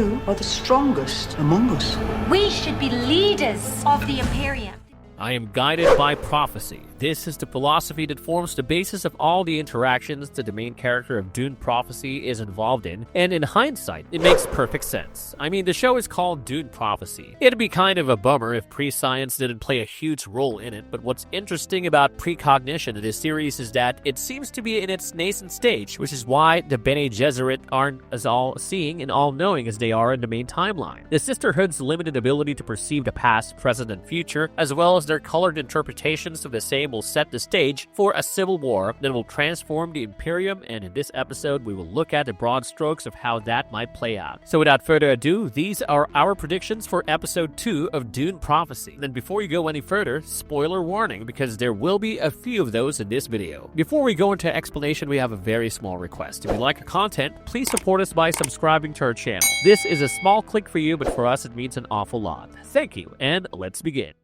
You are the strongest among us. We should be leaders of the Imperium. I am guided by prophecy. This is the philosophy that forms the basis of all the interactions that the main character of Dune Prophecy is involved in, and in hindsight, it makes perfect sense. I mean, the show is called Dune Prophecy. It'd be kind of a bummer if prescience didn't play a huge role in it, but what's interesting about precognition in this series is that it seems to be in its nascent stage, which is why the Bene Gesserit aren't as all-seeing and all-knowing as they are in the main timeline. The Sisterhood's limited ability to perceive the past, present, and future, as well as their colored interpretations of the same will set the stage for a civil war that will transform the Imperium, and in this episode we will look at the broad strokes of how that might play out. So without further ado, these are our predictions for episode 2 of Dune Prophecy. And before you go any further, spoiler warning, because there will be a few of those in this video. Before we go into explanation, we have a very small request. If you like our content, please support us by subscribing to our channel. This is a small click for you, but for us it means an awful lot. Thank you, and let's begin.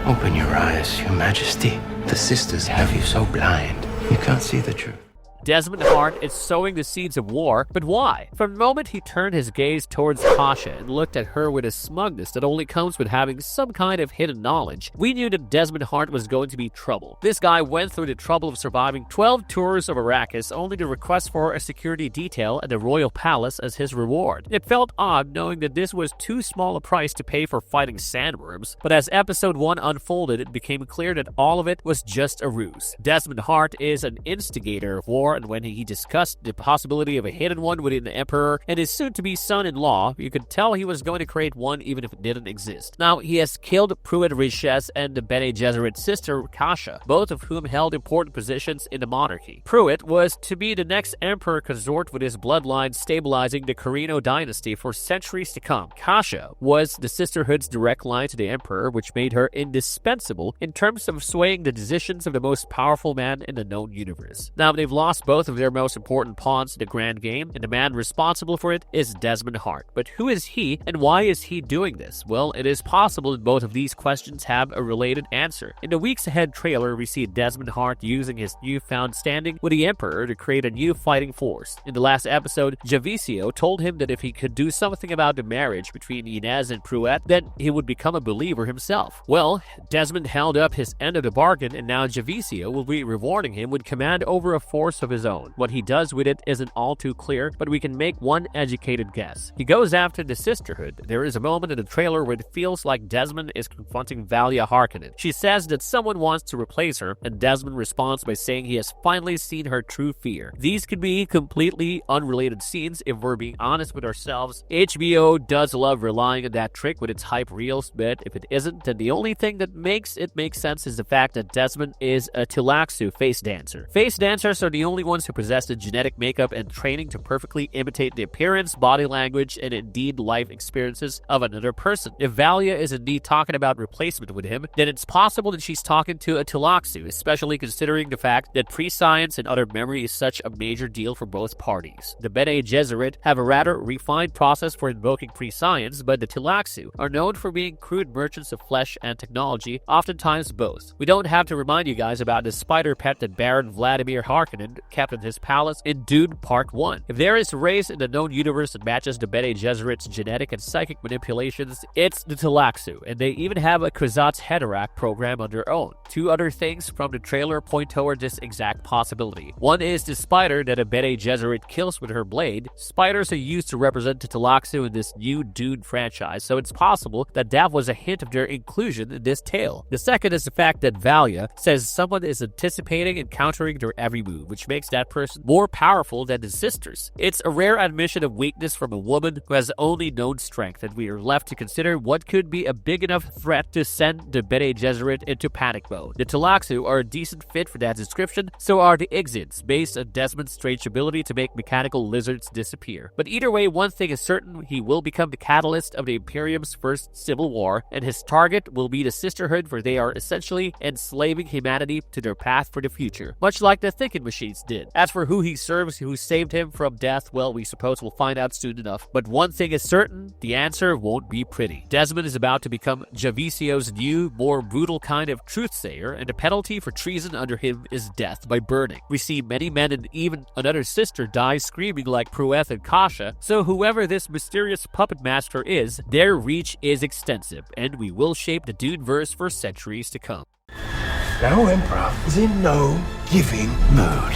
Open your eyes, Your Majesty. The sisters have you so blind, you can't see the truth. Desmond Hart is sowing the seeds of war, but why? From the moment he turned his gaze towards Kasha and looked at her with a smugness that only comes with having some kind of hidden knowledge, we knew that Desmond Hart was going to be trouble. This guy went through the trouble of surviving 12 tours of Arrakis only to request for a security detail at the royal palace as his reward. It felt odd knowing that this was too small a price to pay for fighting sandworms, but as episode 1 unfolded, it became clear that all of it was just a ruse. Desmond Hart is an instigator of war, and when he discussed the possibility of a hidden one within the Emperor and his soon-to-be son-in-law, you could tell he was going to create one even if it didn't exist. Now, he has killed Pruitt Riches and the Bene Gesserit sister Kasha, both of whom held important positions in the monarchy. Pruitt was to be the next emperor consort with his bloodline stabilizing the Carino dynasty for centuries to come. Kasha was the Sisterhood's direct line to the Emperor, which made her indispensable in terms of swaying the decisions of the most powerful man in the known universe. Now, they've lost both of their most important pawns in the grand game, and the man responsible for it is Desmond Hart. But who is he, and why is he doing this? Well, it is possible that both of these questions have a related answer. In the Weeks Ahead trailer, we see Desmond Hart using his newfound standing with the Emperor to create a new fighting force. In the last episode, Jiso told him that if he could do something about the marriage between Inez and Pruitt, then he would become a believer himself. Well, Desmond held up his end of the bargain, and now Jiso will be rewarding him with command over a force of his own. What he does with it isn't all too clear, but we can make one educated guess. He goes after the Sisterhood. There is a moment in the trailer where it feels like Desmond is confronting Valya Harkonnen. She says that someone wants to replace her, and Desmond responds by saying he has finally seen her true fear. These could be completely unrelated scenes if we're being honest with ourselves. HBO does love relying on that trick with its hype reels, but if it isn't, then the only thing that makes it make sense is the fact that Desmond is a Tula face dancer. Face dancers are the only ones who possess the genetic makeup and training to perfectly imitate the appearance, body language, and indeed life experiences of another person. If Valya is indeed talking about replacement with him, then it's possible that she's talking to a Tulaxu, especially considering the fact that prescience and other memory is such a major deal for both parties. The Bene Gesserit have a rather refined process for invoking prescience, but the Tulaxu are known for being crude merchants of flesh and technology, oftentimes both. We don't have to remind you guys about the spider pet that Baron Vladimir Harkonnen kept in his palace in Dune Part 1. If there is a race in the known universe that matches the Bene Gesserit's genetic and psychic manipulations, it's the Tulaxu, and they even have a Kwisatz Haderach program on their own. Two other things from the trailer point toward this exact possibility. One is the spider that a Bene Gesserit kills with her blade. Spiders are used to represent the Tulaxu in this new Dune franchise, so it's possible that that was a hint of their inclusion in this tale. The second is the fact that Valya says someone is anticipating and countering their every move, which makes that person more powerful than the sisters. It's a rare admission of weakness from a woman who has only known strength, and we are left to consider what could be a big enough threat to send the Bene Gesserit into panic mode. The Tulaxu are a decent fit for that description, so are the Ixids, based on Desmond's strange ability to make mechanical lizards disappear. But either way, one thing is certain: he will become the catalyst of the Imperium's first civil war, and his target will be the Sisterhood, for they are essentially enslaving humanity to their path for the future, much like the thinking machines once did. As for who he serves, who saved him from death, well, we suppose we'll find out soon enough. But one thing is certain, the answer won't be pretty. Desmond is about to become Javisio's new, more brutal kind of truthsayer, and the penalty for treason under him is death by burning. We see many men and even another sister die screaming like Prueth and Kasha, so whoever this mysterious puppet master is, their reach is extensive, and we will shape the Dune-verse for centuries to come. Now Emperor is in no giving mood.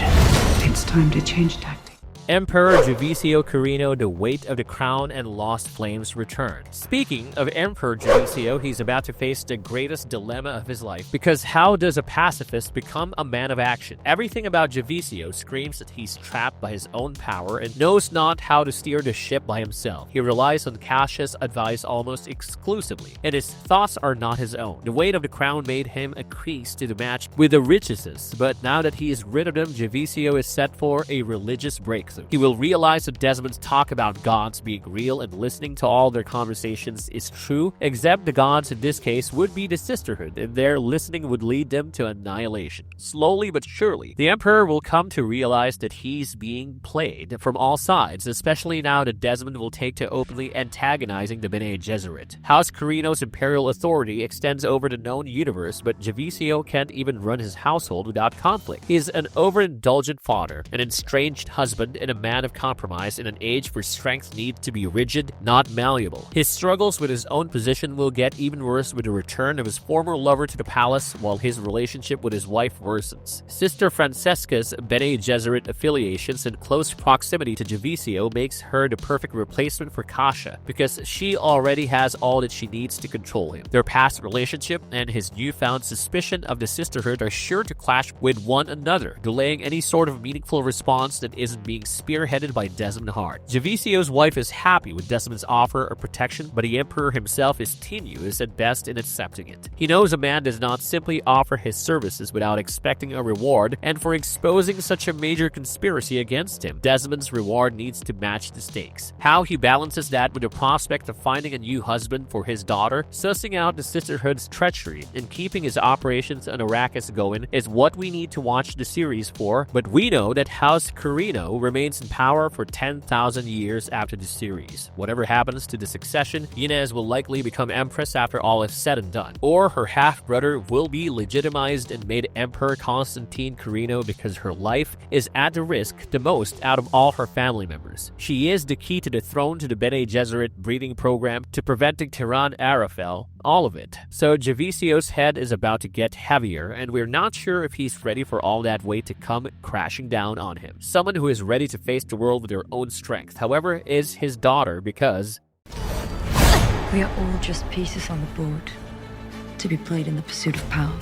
It's time to change tactics. Emperor Javisio Carino, the weight of the crown and lost flames return. Speaking of Emperor Javisio, he's about to face the greatest dilemma of his life, because how does a pacifist become a man of action? Everything about Javisio screams that he's trapped by his own power and knows not how to steer the ship by himself. He relies on Kasha's advice almost exclusively, and his thoughts are not his own. The weight of the crown made him a crease to the match with the Richeses, but now that he is rid of them, Javisio is set for a religious breakthrough. He will realize that Desmond's talk about gods being real and listening to all their conversations is true, except the gods in this case would be the Sisterhood, and their listening would lead them to annihilation. Slowly but surely, the Emperor will come to realize that he's being played from all sides, especially now that Desmond will take to openly antagonizing the Bene Gesserit. House Carino's imperial authority extends over the known universe, but Javisio can't even run his household without conflict. He is an overindulgent father, an estranged husband, and a man of compromise in an age where strength needs to be rigid, not malleable. His struggles with his own position will get even worse with the return of his former lover to the palace, while his relationship with his wife worsens. Sister Francesca's Bene Gesserit affiliations and close proximity to Javisio makes her the perfect replacement for Kasha, because she already has all that she needs to control him. Their past relationship and his newfound suspicion of the Sisterhood are sure to clash with one another, delaying any sort of meaningful response that isn't being spearheaded by Desmond Hart. Javisio's wife is happy with Desmond's offer of protection, but the Emperor himself is tenuous at best in accepting it. He knows a man does not simply offer his services without expecting a reward, and for exposing such a major conspiracy against him, Desmond's reward needs to match the stakes. How he balances that with the prospect of finding a new husband for his daughter, sussing out the Sisterhood's treachery, and keeping his operations on Arrakis going is what we need to watch the series for, but we know that House Carino remains in power for 10,000 years after the series. Whatever happens to the succession, Inez will likely become Empress after all is said and done, or her half-brother will be legitimized and made Emperor Constantine Carino because her life is at the risk the most out of all her family members. She is the key to the throne, to the Bene Gesserit breeding program, to preventing Tiran Arafel, all of it. So Javisio's head is about to get heavier, and we're not sure if he's ready for all that weight to come crashing down on him. Someone who is ready to face the world with their own strength, however, is his daughter, because we are all just pieces on the board to be played in the pursuit of power.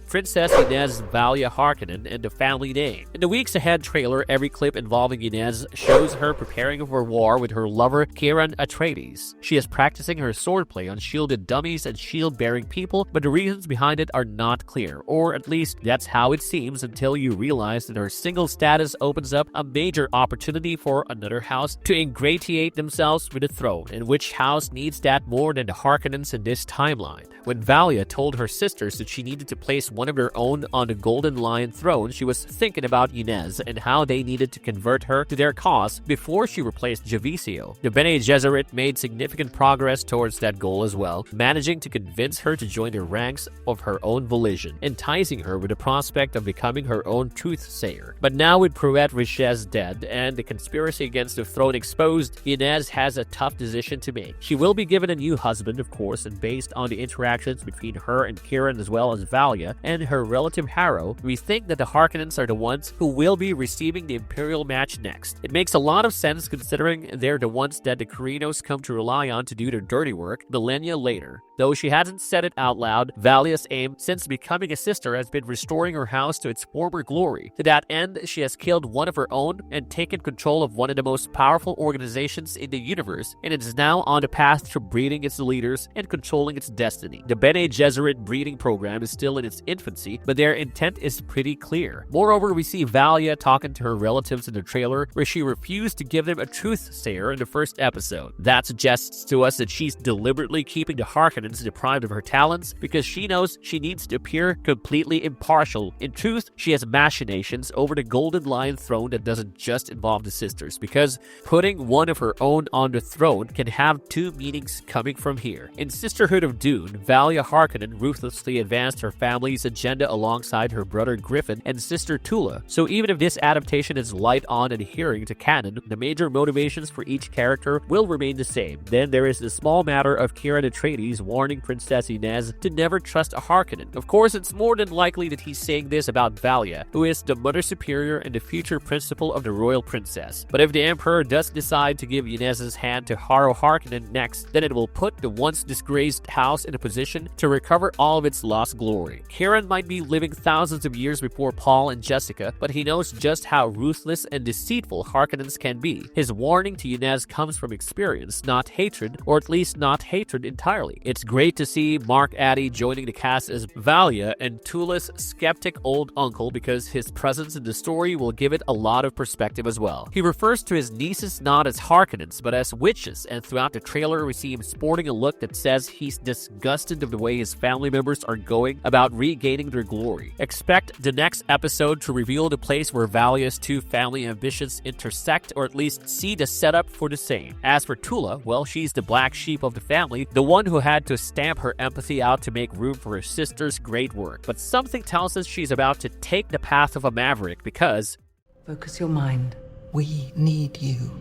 Princess Inez Valya Harkonnen and the family name. In the weeks ahead trailer, every clip involving Inez shows her preparing for war with her lover Kieran Atreides. She is practicing her swordplay on shielded dummies and shield-bearing people, but the reasons behind it are not clear, or at least that's how it seems until you realize that her single status opens up a major opportunity for another house to ingratiate themselves with the throne, and which house needs that more than the Harkonnens in this timeline. When Valya told her sisters that she needed to place one of their own on the Golden Lion throne, she was thinking about Inez and how they needed to convert her to their cause before she replaced Javisio. The Bene Gesserit made significant progress towards that goal as well, managing to convince her to join their ranks of her own volition, enticing her with the prospect of becoming her own truthsayer. But now with Prueth Riches dead and the conspiracy against the throne exposed, Inez has a tough decision to make. She will be given a new husband, of course, and based on the interactions between her and Kieran as well as Valya, and her relative Harrow, we think that the Harkonnens are the ones who will be receiving the Imperial match next. It makes a lot of sense considering they're the ones that the Carrinos come to rely on to do their dirty work millennia later. Though she hasn't said it out loud, Valya's aim since becoming a sister has been restoring her house to its former glory. To that end, she has killed one of her own and taken control of one of the most powerful organizations in the universe, and it is now on the path to breeding its leaders and controlling its destiny. The Bene Gesserit breeding program is still in its infancy, but their intent is pretty clear. Moreover, we see Valya talking to her relatives in the trailer, where she refused to give them a truthsayer in the first episode. That suggests to us that she's deliberately keeping the Harkonnen Harkonnens deprived of her talents because she knows she needs to appear completely impartial. In truth, she has machinations over the Golden Lion throne that doesn't just involve the sisters, because putting one of her own on the throne can have two meanings coming from here. In Sisterhood of Dune, Valya Harkonnen ruthlessly advanced her family's agenda alongside her brother Griffin and sister Tula. So even if this adaptation is light on adhering to canon, the major motivations for each character will remain the same. Then there is the small matter of Kieran Atreides warning Princess Inez to never trust a Harkonnen. Of course, it's more than likely that he's saying this about Valya, who is the Mother Superior and the future principal of the Royal Princess. But if the Emperor does decide to give Inez's hand to Haro Harkonnen next, then it will put the once disgraced house in a position to recover all of its lost glory. Kieran might be living thousands of years before Paul and Jessica, but he knows just how ruthless and deceitful Harkonnens can be. His warning to Inez comes from experience, not hatred, or at least not hatred entirely. It's great to see Mark Addy joining the cast as Valya and Tula's skeptic old uncle, because his presence in the story will give it a lot of perspective as well. He refers to his nieces not as Harkonnens, but as witches, and throughout the trailer we see him sporting a look that says he's disgusted of the way his family members are going about regaining their glory. Expect the next episode to reveal the place where Valya's two family ambitions intersect, or at least see the setup for the same. As for Tula, well, she's the black sheep of the family, the one who had to stamp her empathy out to make room for her sister's great work. But something tells us she's about to take the path of a maverick, because Focus your mind. We need you.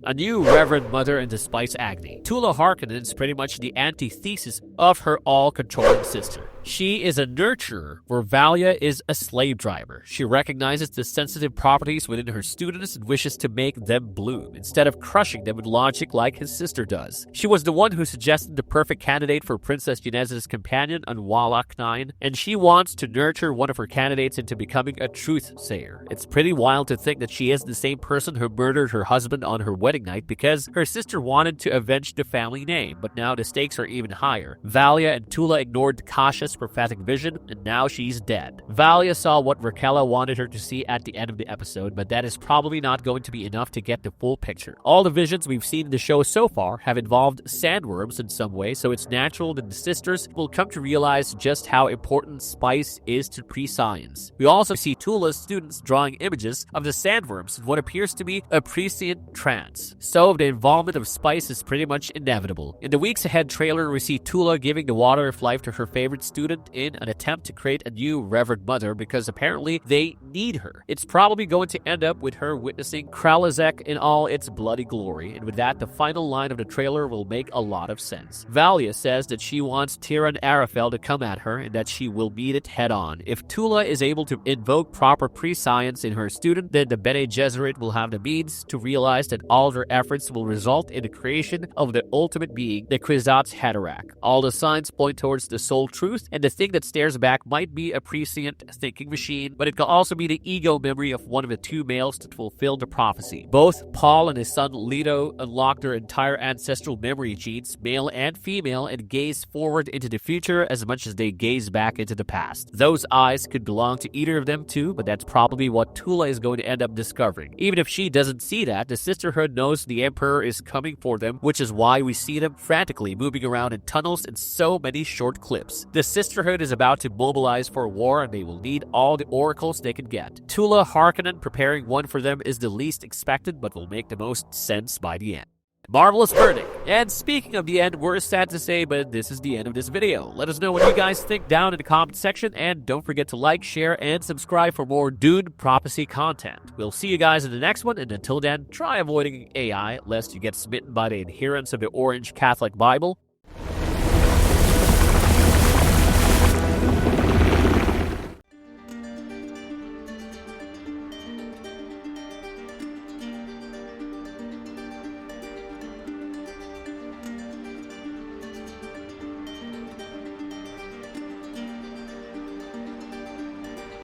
a new Reverend Mother in the Spice Agony. Tula Harkonnen is pretty much the antithesis of her all-controlling sister. She is a nurturer, where Valya is a slave driver. She recognizes the sensitive properties within her students and wishes to make them bloom, instead of crushing them with logic like his sister does. She was the one who suggested the perfect candidate for Princess Inez's companion on Wallach 9, and she wants to nurture one of her candidates into becoming a truth-sayer. It's pretty wild to think that she is the same person who murdered her husband on her wedding night because her sister wanted to avenge the family name, but now the stakes are even higher. Valya and Tula ignored Kasha's prophetic vision, and now she's dead. Valya saw what Raquella wanted her to see at the end of the episode, but that is probably not going to be enough to get the full picture. All the visions we've seen in the show so far have involved sandworms in some way, so it's natural that the sisters will come to realize just how important spice is to prescience. We also see Tula's students drawing images of the sandworms in what appears to be a prescient trance. So the involvement of spice is pretty much inevitable. In the weeks ahead trailer, we see Tula giving the water of life to her favorite student in an attempt to create a new Reverend Mother, because apparently they need her. It's probably going to end up with her witnessing Kralazek in all its bloody glory, and with that, the final line of the trailer will make a lot of sense. Valya says that she wants Tyrann Arafel to come at her, and that she will meet it head on. If Tula is able to invoke proper prescience in her student, then the Bene Gesserit will have the means to realize that all their efforts will result in the creation of the ultimate being, the Kwisatz Haderach. All the signs point towards the soul truth, and the thing that stares back might be a prescient thinking machine, but it could also be the ego memory of one of the two males that fulfilled the prophecy. Both Paul and his son Leto unlock their entire ancestral memory genes, male and female, and gaze forward into the future as much as they gaze back into the past. Those eyes could belong to either of them too, but that's probably what Tula is going to end up discovering. Even if she doesn't see that, the Sisterhood knows the Emperor is coming for them, which is why we see them frantically moving around in tunnels in so many short clips. The Sisterhood is about to mobilize for war, and they will need all the oracles they can get. Tula Harkonnen preparing one for them is the least expected, but will make the most sense by the end. Marvelous verdict. And speaking of the end, we're sad to say, but this is the end of this video. Let us know what you guys think down in the comment section, and don't forget to like, share, and subscribe for more Dune Prophecy content. We'll see you guys in the next one, and until then, try avoiding AI lest you get smitten by the adherents of the Orange Catholic Bible.